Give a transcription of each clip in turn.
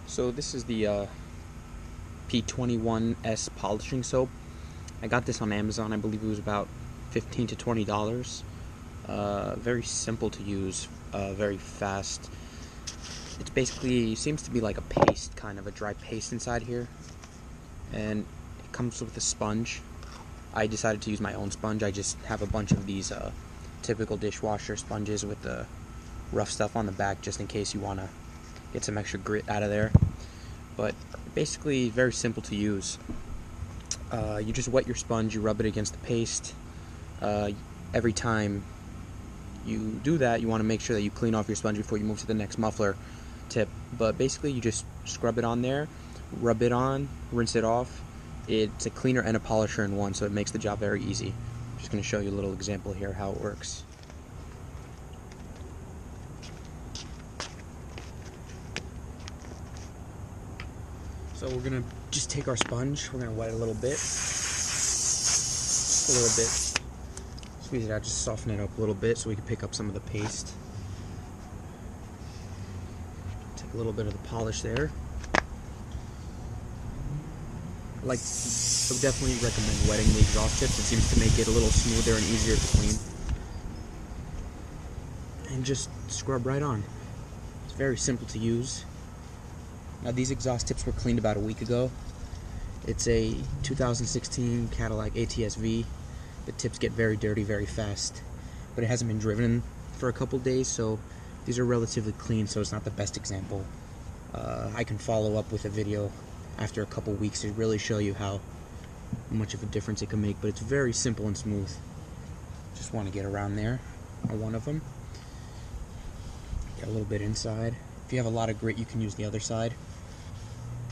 So this is the P21S Polishing Soap. I got this on Amazon. I believe it was about $15 to $20. Very simple to use, very fast. It's basically, seems to be like a paste, kind of a dry paste inside here. And it comes with a sponge. I decided to use my own sponge. I just have a bunch of these typical dishwasher sponges with the rough stuff on the back, just in case you want to get some extra grit out of there. But basically very simple to use. You just wet your sponge, you rub it against the paste. Every time you do that, you want to make sure that you clean off your sponge before you move to the next muffler tip. But basically you just scrub it on there, rub it on, rinse it off. It's a cleaner and a polisher in one, so it makes the job very easy. I'm just going to show you a little example here how it works. So we're going to just take our sponge, we're going to wet it a little bit, squeeze it out, just soften it up a little bit so we can pick up some of the paste. Take a little bit of the polish there. I would definitely recommend wetting the exhaust tips. It seems to make it a little smoother and easier to clean. And just scrub right on. It's very simple to use. Now these exhaust tips were cleaned about a week ago. It's a 2016 Cadillac ATS-V. The tips get very dirty very fast, but it hasn't been driven for a couple days, so these are relatively clean, so it's not the best example. I can follow up with a video after a couple weeks to really show you how much of a difference it can make, but it's very simple and smooth. Just want to get around there on one of them. Get a little bit inside. If you have a lot of grit, you can use the other side.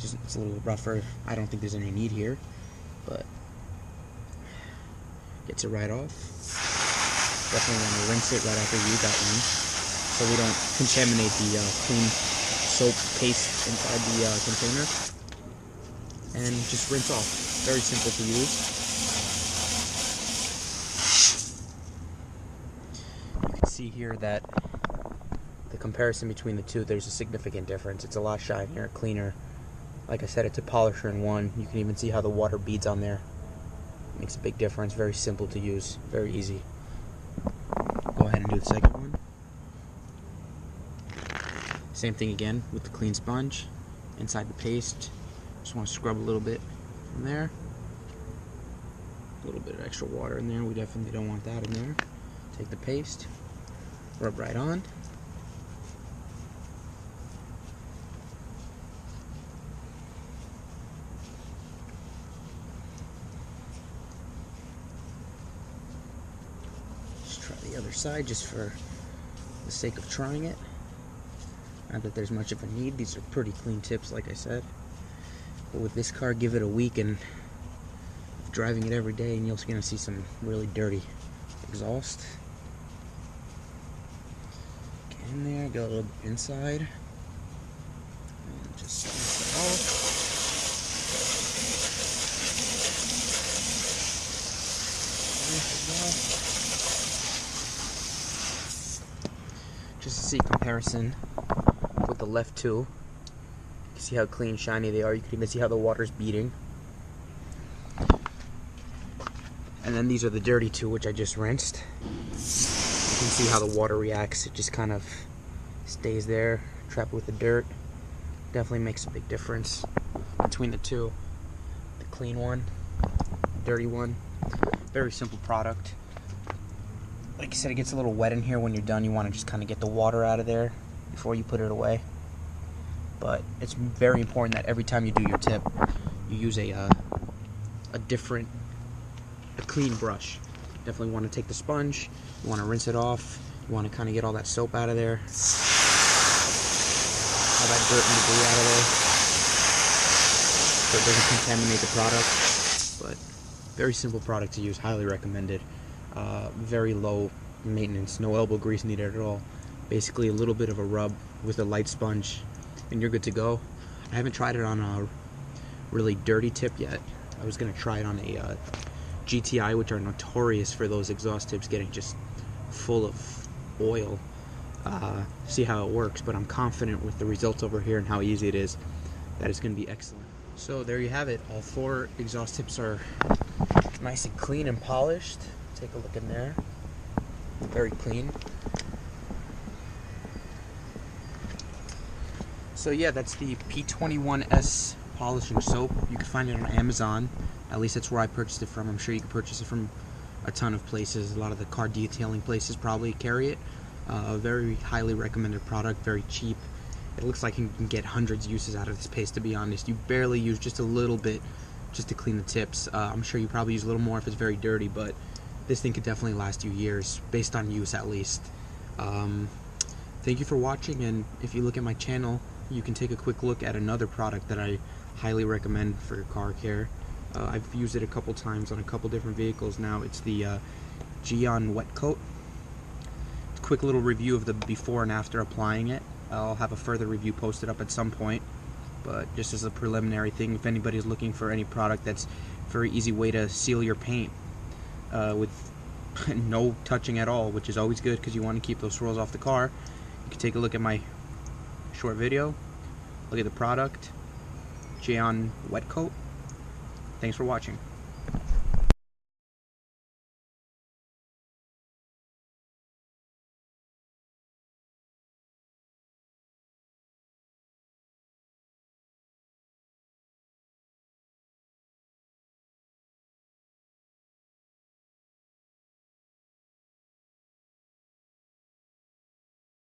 Just, it's a little rougher. I don't think there's any need here, but gets it right off. Definitely want to rinse it right after you got one, so we don't contaminate the clean soap paste inside the container. And just rinse off. Very simple to use. You can see here that the comparison between the two, there's a significant difference. It's a lot shinier, cleaner. Like I said, it's a polisher in one. You can even see how the water beads on there. Makes a big difference. Very simple to use. Very easy. Go ahead and do the second one. Same thing again with the clean sponge. Inside the paste. Just want to scrub a little bit from there. A little bit of extra water in there. We definitely don't want that in there. Take the paste. Rub right on. Try the other side just for the sake of trying it. Not that there's much of a need. These are pretty clean tips, like I said. But with this car, give it a week and driving it every day, and you're going to see some really dirty exhaust. Get in there, get a little bit inside, and just rinse it off. Just to see comparison with the left two. You can see how clean, shiny they are. You can even see how the water's beading. And then these are the dirty two, which I just rinsed. You can see how the water reacts. It just kind of stays there, trapped with the dirt. Definitely makes a big difference between the two. The clean one, dirty one. Very simple product. Like I said, it gets a little wet in here. When you're done, you want to just kind of get the water out of there before you put it away. But it's very important that every time you do your tip, you use a clean brush. Definitely want to take the sponge, you want to rinse it off, you want to kind of get all that soap out of there, all that dirt and debris out of there, so it doesn't contaminate the product. But very simple product to use, highly recommended. Very low maintenance, no elbow grease needed at all. Basically a little bit of a rub with a light sponge and you're good to go. I haven't tried it on a really dirty tip yet. I was going to try it on a GTI, which are notorious for those exhaust tips getting just full of oil. See how it works, but I'm confident with the results over here and how easy it is. that is going to be excellent. So there you have it. All 4 exhaust tips are nice and clean and polished. Take a look in there. Very clean. So yeah, that's the P21S Polishing Soap. You can find it on Amazon. At least that's where I purchased it from. I'm sure you can purchase it from a ton of places. A lot of the car detailing places probably carry it. A very highly recommended product, very cheap. It looks like you can get hundreds of uses out of this paste, to be honest. You barely use just a little bit just to clean the tips. I'm sure you probably use a little more if it's very dirty, but this thing could definitely last you years, based on use at least. Thank you for watching, and if you look at my channel, you can take a quick look at another product that I highly recommend for your car care. I've used it a couple times on a couple different vehicles now. It's the Geon Wet Coat. Quick little review of the before and after applying it. I'll have a further review posted up at some point, but just as a preliminary thing, if anybody's looking for any product that's a very easy way to seal your paint with no touching at all, which is always good because you want to keep those swirls off the car, you can take a look at my short video, look at the product, Geon Wet Coat. Thanks for watching.